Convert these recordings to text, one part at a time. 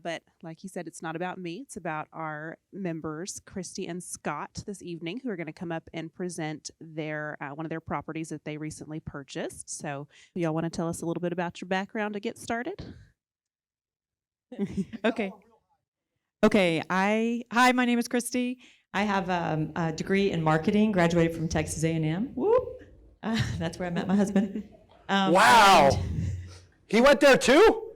But like you said, it's not about me. It's about our members, Kristi and Scott, this evening, who are going to come up and present their one of their properties that they recently purchased. So, y'all want to tell us a little bit about your background to get started? Okay. Okay. Hi, my name is Kristi. I have a degree in marketing, graduated from Texas A&M. Whoop. That's where I met my husband. Wow. He went there too?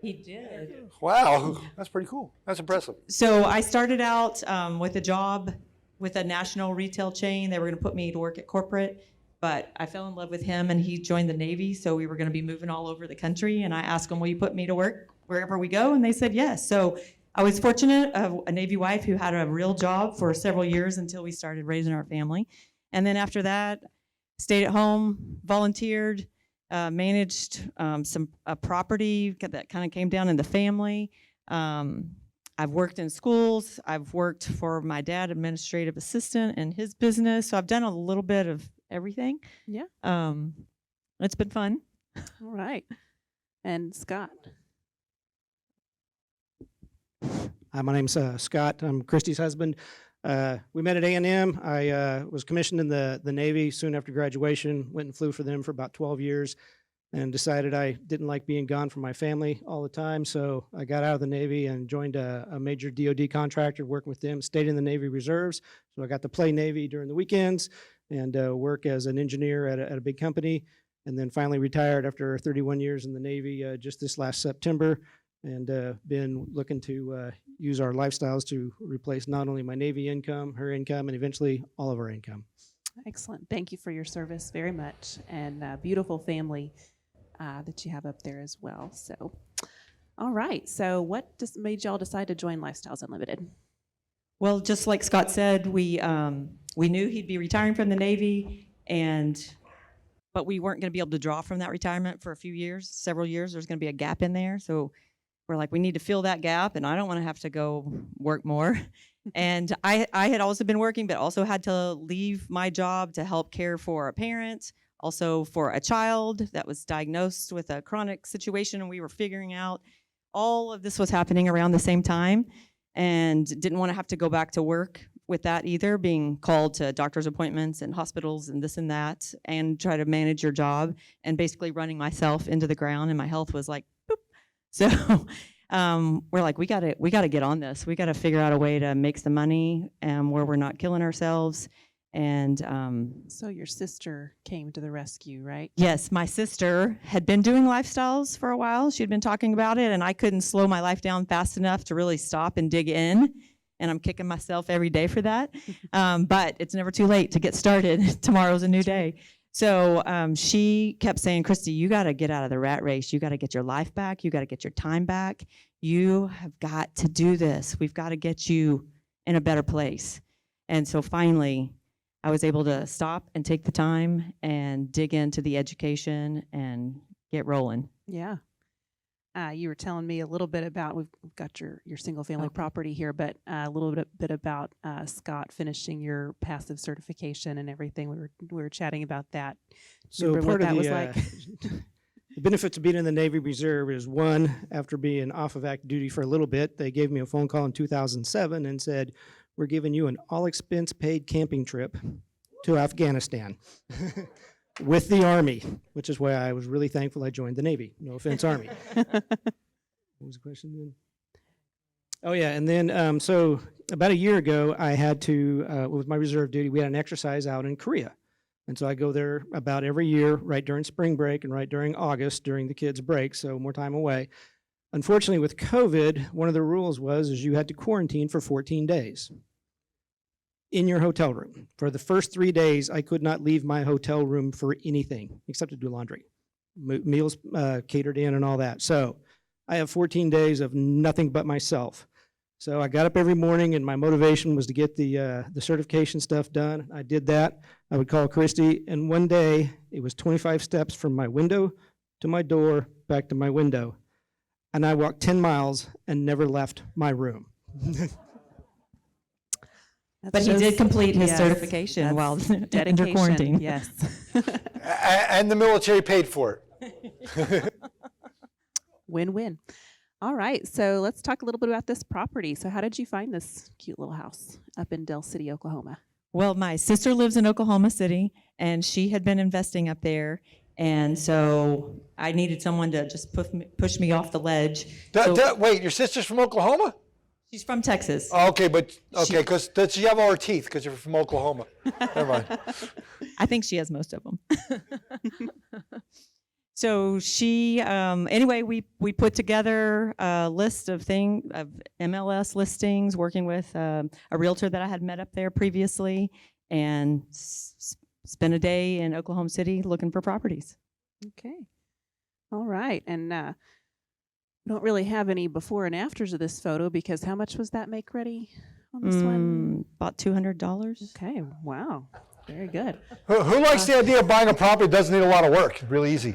He did. Wow. That's pretty cool. That's impressive. So I started out with a job with a national retail chain. They were going to put me to work at corporate, but I fell in love with him and he joined the Navy. So we were going to be moving all over the country. And I asked him, will you put me to work wherever we go? And they said yes. So I was fortunate, a Navy wife who had a real job for several years until we started raising our family. And then after that, stayed at home, volunteered, managed a property that kind of came down in the family. I've worked in schools. I've worked for my dad, administrative assistant in his business. So I've done a little bit of everything. Yeah. It's been fun. All right. And Scott. Hi, my name's Scott. I'm Kristi's husband. We met at A&M. I was commissioned in the Navy soon after graduation, went and flew for them for about 12 years and decided I didn't like being gone from my family all the time. So I got out of the Navy and joined a major DoD contractor, working with them, stayed in the Navy Reserves. So I got to play Navy during the weekends and work as an engineer at a big company, and then finally retired after 31 years in the Navy just this last September. And been looking to use our lifestyles to replace not only my Navy income, her income, and eventually all of our income. Excellent. Thank you for your service very much, and beautiful family that you have up there as well. So, all right. So what made y'all decide to join Lifestyles Unlimited? Well, just like Scott said, we knew he'd be retiring from the Navy, but we weren't going to be able to draw from that retirement for a few years, several years. There's going to be a gap in there. So we're like, we need to fill that gap, and I don't want to have to go work more. And I had also been working, but also had to leave my job to help care for a parent, also for a child that was diagnosed with a chronic situation, and we were figuring out all of this was happening around the same time, and didn't want to have to go back to work with that either, being called to doctor's appointments and hospitals and this and that, and try to manage your job, and basically running myself into the ground, and my health was like, boop. So we're like, we gotta get on this. We gotta figure out a way to make some money where we're not killing ourselves. And so your sister came to the rescue, right? Yes, my sister had been doing lifestyles for a while. She'd been talking about it, and I couldn't slow my life down fast enough to really stop and dig in. And I'm kicking myself every day for that. But it's never too late to get started. Tomorrow's a new day. So she kept saying, Kristi, you got to get out of the rat race. You got to get your life back. You got to get your time back. You have got to do this. We've got to get you in a better place. And so finally, I was able to stop and take the time and dig into the education and get rolling. Yeah. You were telling me a little bit about, we've got your single family property here, but a little bit about Scott finishing your passive certification and everything. We were chatting about that. So Remember part what of that the, was like? the benefits of being in the Navy Reserve is, one, after being off of active duty for a little bit, they gave me a phone call in 2007 and said, we're giving you an all-expense paid camping trip to Afghanistan with the Army, which is why I was really thankful I joined the Navy. No offense, Army. What was the question then? Oh, yeah, and then so about a year ago, I had to, with my reserve duty, we had an exercise out in Korea. And so I go there about every year, right during spring break and right during August, during the kids' break, so more time away. Unfortunately, with COVID, one of the rules is you had to quarantine for 14 days in your hotel room. For the first 3 days, I could not leave my hotel room for anything except to do laundry, meals catered in and all that. So I have 14 days of nothing but myself. So I got up every morning, and my motivation was to get the certification stuff done. I did that. I would call Kristi, and one day it was 25 steps from my window to my door, back to my window. And I walked 10 miles and never left my room. But he did complete his certification while under quarantine. Yes. And the military paid for it. Win-win. All right, so let's talk a little bit about this property. So how did you find this cute little house up in Dell City, Oklahoma? Well, my sister lives in Oklahoma City, and she had been investing up there, and so I needed someone to just push me off the ledge. So Wait, your sister's from Oklahoma? she's from Texas. Oh, okay, because does she have all her teeth because you're from Oklahoma? Never mind. I think she has most of them. So she, anyway, we put together a list of MLS listings, working with a realtor that I had met up there previously, and spent a day in Oklahoma City looking for properties. Okay. All right. And we don't really have any before and afters of this photo because how much was that make ready on this one? About $200. Okay. Wow. Very good. Who likes the idea of buying a property that doesn't need a lot of work? Really easy.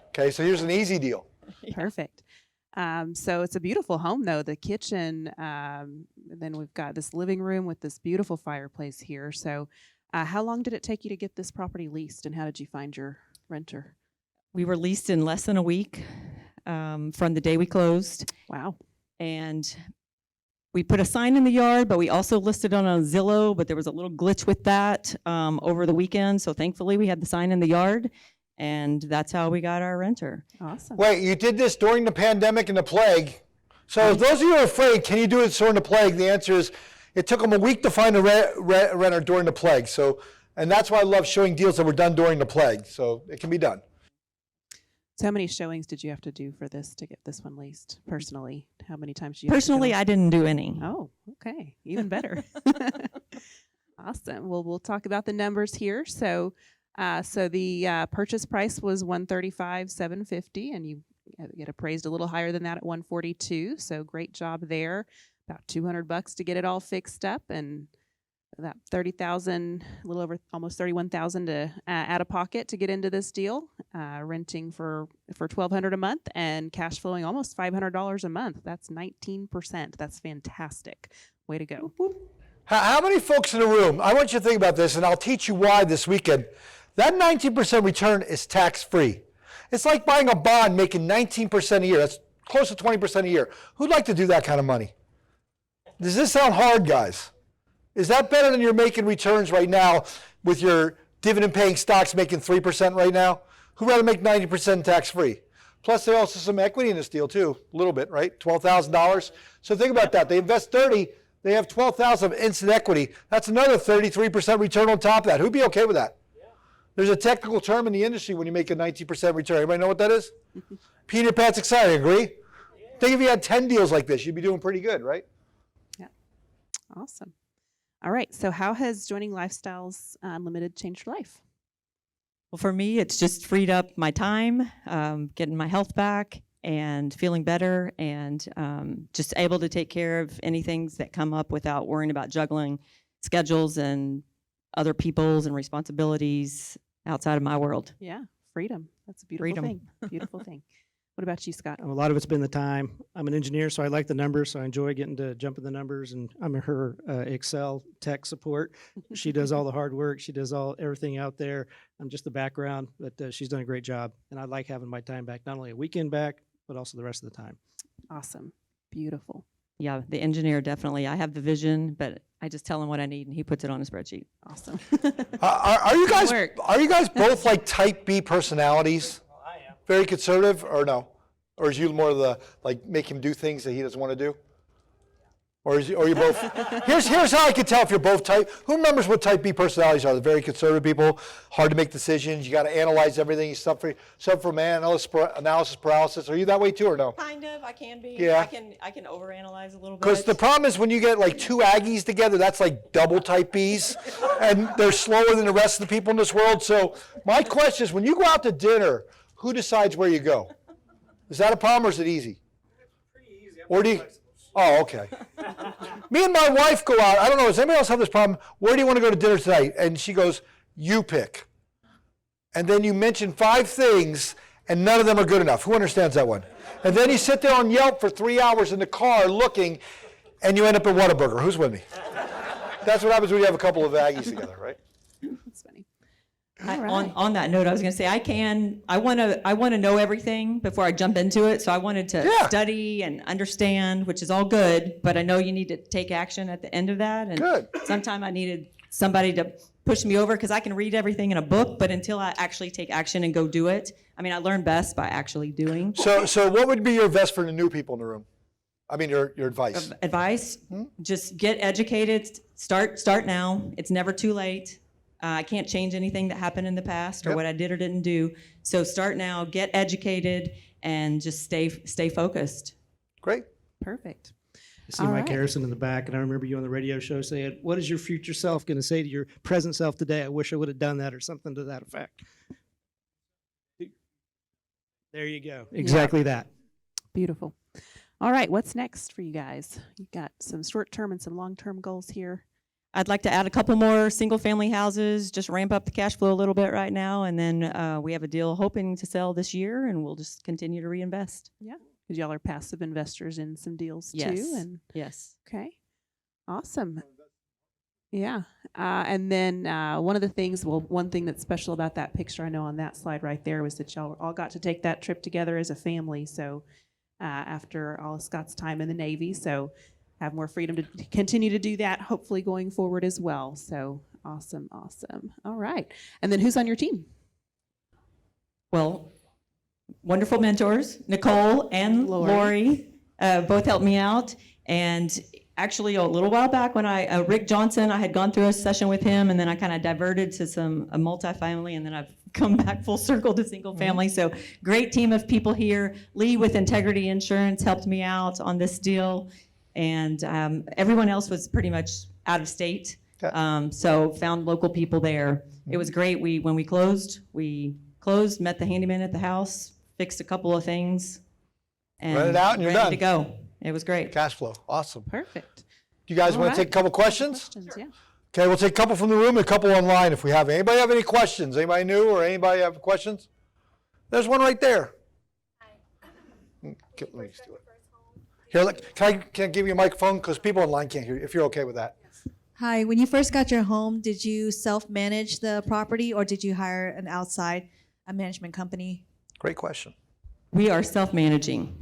Okay, so here's an easy deal. Perfect. So it's a beautiful home, though. The kitchen, then we've got this living room with this beautiful fireplace here. So how long did it take you to get this property leased, and how did you find your renter? We were leased in less than a week from the day we closed. Wow. And we put a sign in the yard, but we also listed on a Zillow, but there was a little glitch with that over the weekend. So thankfully we had the sign in the yard, and that's how we got our renter. Awesome. Wait, you did this during the pandemic and the plague. So those of you who are afraid, can you do it during the plague? The answer is it took them a week to find a renter during the plague. So, and that's why I love showing deals that were done during the plague. So it can be done. So how many showings did you have to do for this to get this one leased personally? How many times did you Personally, I didn't do any. Oh, okay. Even better. Awesome. Well, we'll talk about the numbers here. So the purchase price was $135,750, and you get appraised a little higher than that at $142. So great job there. About $200 to get it all fixed up, and that $30,000, a little over almost $31,000 to out of pocket to get into this deal. Renting for $1,200 a month and cash flowing almost $500 a month. That's 19%. That's fantastic. Way to go. How many folks in the room, I want you to think about this, and I'll teach you why this weekend. That 19% return is tax-free. It's like buying a bond making 19% a year. That's close to 20% a year. Who'd like to do that kind of money? Does this sound hard, guys? Is that better than you're making returns right now with your dividend-paying stocks making 3% right now? Who'd rather make 90% tax-free? Plus, there's also some equity in this deal, too. A little bit, right? $12,000. So think about that. They invest $30,000. They have $12,000 of instant equity. That's another 33% return on top of that. Who'd be okay with that? There's a technical term in the industry when you make a 19% return. Everybody know what that is? Peter Pat's excited, agree? Think if you had 10 deals like this, you'd be doing pretty good, right? Yeah. Awesome. All right. So how has joining Lifestyles Unlimited changed your life? Well, for me, it's just freed up my time, getting my health back, and feeling better, and just able to take care of any things that come up without worrying about juggling schedules and other people's and responsibilities outside of my world. Yeah. Freedom. That's a beautiful Freedom. thing. Beautiful thing. What about you, Scott? A lot of it's been the time. I'm an engineer, so I like the numbers, so I enjoy getting to jump in the numbers, and I'm her Excel tech support. She does all the hard work. She does everything out there. I'm just the background, but she's done a great job, and I like having my time back, not only a weekend back, but also the rest of the time. Awesome. Beautiful. Yeah, the engineer, definitely. I have the vision, but I just tell him what I need, and he puts it on a spreadsheet. Awesome. Are you guys Work. both like type B personalities? I am. Very conservative, or no? Or is you more of the like make him do things that he doesn't want to do? Or are you both? Here's how I can tell if you're both type. Who remembers what type B personalities are? The very conservative people, hard to make decisions. You got to analyze everything. You suffer from analysis paralysis. Are you that way too, or no? Kind of, I can be. Yeah. I can overanalyze a little bit. Because the problem is when you get like two Aggies together, that's like double type Bs, and they're slower than the rest of the people in this world. So my question is, when you go out to dinner, who decides where you go? Is that a problem, or is it easy? Pretty easy. Or do you? Oh, okay. Me and my wife go out. I don't know. Does anybody else have this problem? Where do you want to go to dinner tonight? And she goes, you pick. And then you mention 5 things, and none of them are good enough. Who understands that one? And then you sit there on Yelp for 3 hours in the car looking, and you end up at Whataburger. Who's with me? That's what happens when you have a couple of Aggies together, right? That's funny. On that note, I was going to say I want to know everything before I jump into it. So I wanted to study and understand, which is all good. But I know you need to take action at the end of that. And Good. sometime I needed somebody to push me over, because I can read everything in a book, but until I actually take action and go do it, I mean, I learn best by actually doing. So what would be your advice for the new people in the room? I mean, your advice. Advice, just get educated, start now. It's never too late. I can't change anything that happened in the past or what I did or didn't do. So start now, get educated, and just stay focused. Great. Perfect. I see All Mike right. Harrison in the back, and I remember you on the radio show saying, "What is your future self going to say to your present self today? I wish I would have done that," or something to that effect. There you go. Exactly that. Beautiful. All right, what's next for you guys? You've got some short-term and some long-term goals here. I'd like to add a couple more single-family houses, just ramp up the cash flow a little bit right now, and then we have a deal hoping to sell this year, and we'll just continue to reinvest. Yeah, because y'all are passive investors in some deals Yes. too. And Yes. okay, awesome. Yeah, and then one of the things, one thing that's special about that picture I know on that slide right there was that y'all all got to take that trip together as a family. So after all of Scott's time in the Navy, so have more freedom to continue to do that, hopefully going forward as well. So awesome. All right, and then who's on your team? Well, wonderful mentors, Nicole and Lori, both helped me out. And actually, a little while back when Rick Johnson, I had gone through a session with him, and then I kind of diverted to a multifamily, and then I've come back full circle to single family. So great team of people here. Lee with Integrity Insurance helped me out on this deal. And everyone else was pretty much out of state. So found local people there. It was great. When we closed, met the handyman at the house, fixed a couple of things, and Rent it out and you're ready done. to go. It was great. Cash flow. Awesome. Perfect. Do you guys All want right. to take a couple questions? Yeah. Okay, we'll take a couple from the room and a couple online if we have. Anybody have any questions? Anybody new or anybody have questions? There's one right there. Okay, let me just do it. Here, look, can I give you a microphone? Because people online can't hear you, if you're okay with that. Hi, when you first got your home, did you self-manage the property or did you hire an outside management company? Great question. We are self-managing.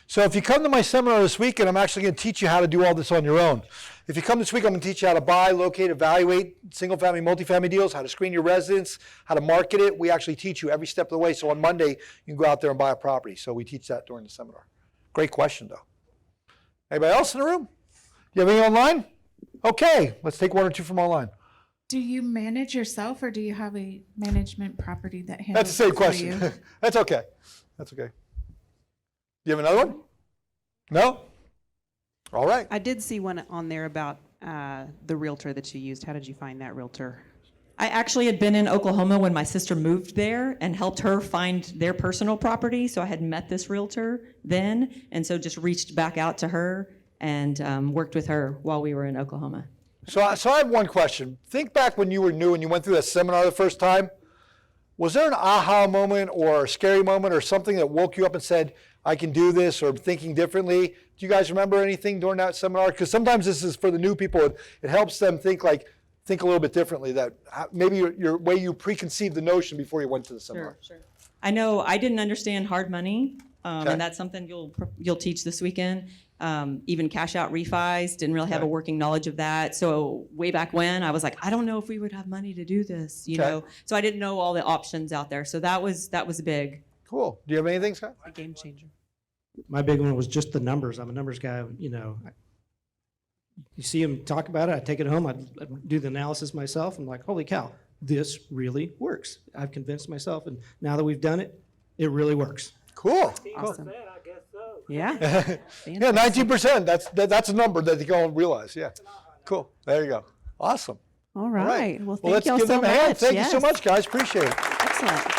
So if you come to my seminar this weekend, I'm actually going to teach you how to do all this on your own. If you come this week, I'm going to teach you how to buy, locate, evaluate single-family, multifamily deals, how to screen your residence, how to market it. We actually teach you every step of the way. So on Monday, you can go out there and buy a property. So we teach that during the seminar. Great question, though. Anybody else in the room? You have any online? Okay, let's take one or two from online. Do you manage yourself, or do you have a management property that handles That's the same it for question. you? That's okay. That's okay. Do you have another one? No? All right. I did see one on there about the realtor that you used. How did you find that realtor? I actually had been in Oklahoma when my sister moved there and helped her find their personal property. So I had met this realtor then, and so just reached back out to her and worked with her while we were in Oklahoma. So I have one question. Think back when you were new and you went through that seminar the first time. Was there an aha moment or a scary moment or something that woke you up and said, I can do this, or thinking differently? Do you guys remember anything during that seminar? Because sometimes this is for the new people. It helps them think a little bit differently, that maybe your way you preconceived the notion before you went to the seminar. Sure. I know I didn't understand hard money, Okay. and that's something you'll teach this weekend. Even cash out refis, didn't really have a working knowledge of that. So way back when, I was like, I don't know if we would have money to do this, you know. So I didn't know all the options out there. So that was big. Cool. Do you have anything, Scott? A game changer. My big one was just the numbers. I'm a numbers guy, you know. You see them talk about it, I take it home, I do the analysis myself. I'm like, holy cow, this really works. I've convinced myself, and now that we've done it, it really works. Cool. Awesome. Yeah. Yeah, 19%. That's a number that they don't realize. Yeah. Cool. There you go. Awesome. All right. Well, thank Let's y'all give so them a hand. much. Thank you so Yes. much, guys. Appreciate it. Excellent.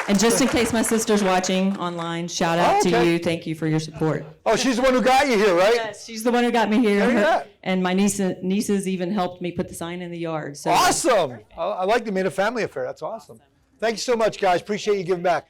And just in case my sister's watching online, shout out to okay. you. Thank you for your support. Oh, she's the one who got you here, right? Yes, she's the one who got me here. There you go. And my nieces even helped me put the sign in the yard. So Awesome. I like they made a family affair. That's awesome. Thank you so much, guys. Appreciate you giving back.